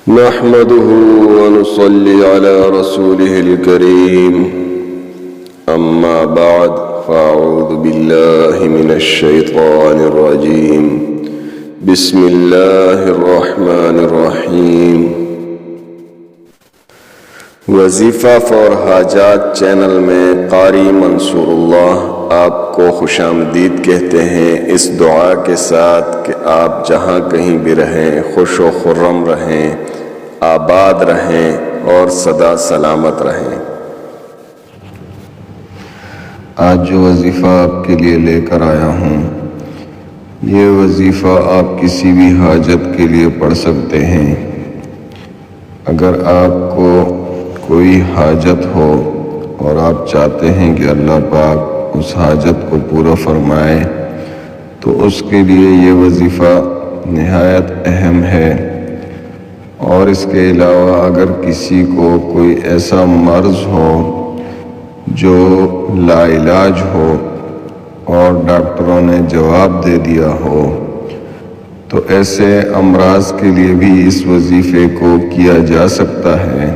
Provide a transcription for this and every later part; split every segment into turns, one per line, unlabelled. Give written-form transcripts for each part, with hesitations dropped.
نحمده ونصلي على رسوله الكريم أما بعد فأعوذ بالله من الشيطان الرجيم بسم الله الرحمن الرحیم۔ وظیفہ فور حاجات چینل میں قاری منصور اللہ آپ کو خوش آمدید کہتے ہیں، اس دعا کے ساتھ کہ آپ جہاں کہیں بھی رہیں خوش و خرم رہیں، آباد رہیں اور سدا سلامت رہیں۔ آج جو وظیفہ آپ کے لیے لے کر آیا ہوں، یہ وظیفہ آپ کسی بھی حاجت کے لیے پڑھ سکتے ہیں۔ اگر آپ کو کوئی حاجت ہو اور آپ چاہتے ہیں کہ اللہ پاک اس حاجت کو پورا فرمائے، تو اس کے لیے یہ وظیفہ نہایت اہم ہے۔ اور اس کے علاوہ اگر کسی کو کوئی ایسا مرض ہو جو لا علاج ہو اور ڈاکٹروں نے جواب دے دیا ہو، تو ایسے امراض کے لیے بھی اس وظیفے کو کیا جا سکتا ہے۔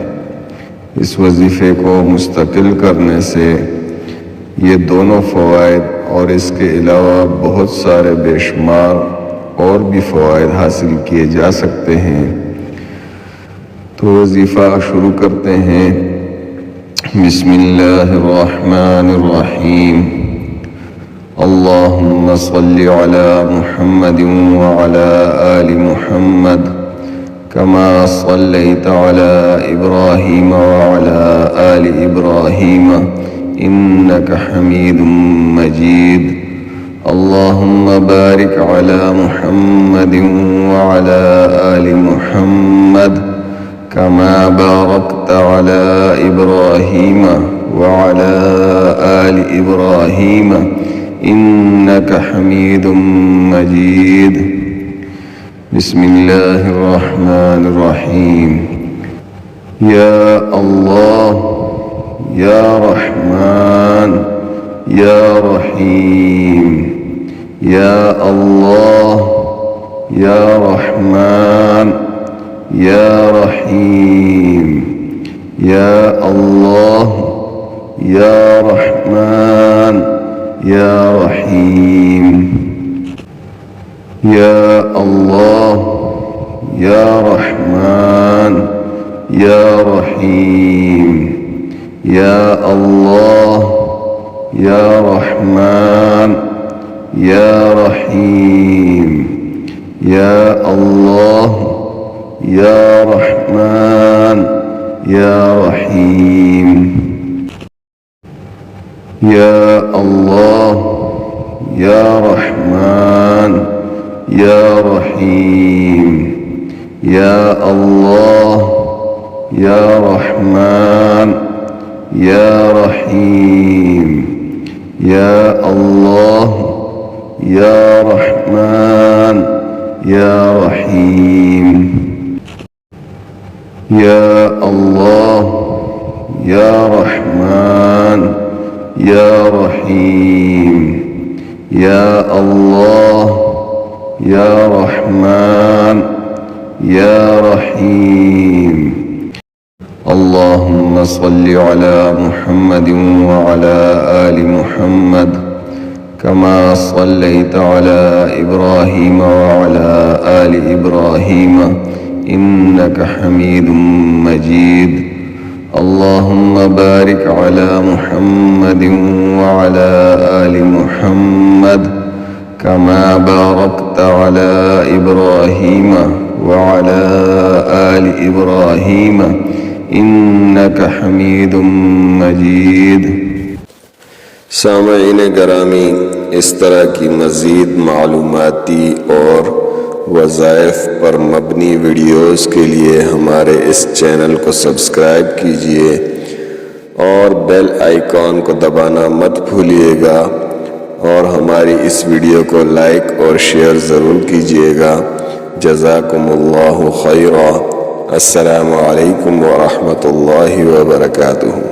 اس وظیفے کو مستقل کرنے سے یہ دونوں فوائد اور اس کے علاوہ بہت سارے بے شمار اور بھی فوائد حاصل کیے جا سکتے ہیں۔ تو وظیفہ شروع کرتے ہیں۔ بسم اللہ الرحمن الرحیم۔ اللہم صل علی محمد وعلی آل محمد کما صلیت علی ابراہیم وعلی آل ابراہیم انک حمید مجید۔ اللہم بارک علی محمد وعلی آل محمد كما باركت على إبراهيم وعلى آل إبراهيم إنك حميد مجيد۔ بسم الله الرحمن الرحيم۔ يا الله يا رحمن يا رحيم، يا الله يا رحمن يا رحيم، يا الله يا رحمن يا رحيم، يا الله يا رحمن يا رحيم، يا الله يا رحمن يا رحيم، يا الله يا رحمن يا رحيم، يا الله يا رحمن يا رحيم، يا الله يا رحمن يا رحيم، يا الله يا رحمن يا رحيم، يا الله يا رحمن يا رحيم، يا الله يا رحمن يا رحيم۔ اللهم صل على محمد وعلى آل محمد كما صليت على إبراهيم وعلى آل إبراهيم إنك حميد مجيد۔ اللهم بارك على محمد وعلى آل محمد كما باركت على إبراهيم وعلى آل إبراهيم إنك حميد مجيد۔
سامعین گرامی، اس طرح کی مزید معلوماتی اور وظائف پر مبنی ویڈیوز کے لیے ہمارے اس چینل کو سبسکرائب کیجئے اور بیل آئیکن کو دبانا مت بھولیے گا، اور ہماری اس ویڈیو کو لائک اور شیئر ضرور کیجئے گا۔ جزاکم اللہ خیرا۔ السلام علیکم ورحمۃ اللہ وبرکاتہ۔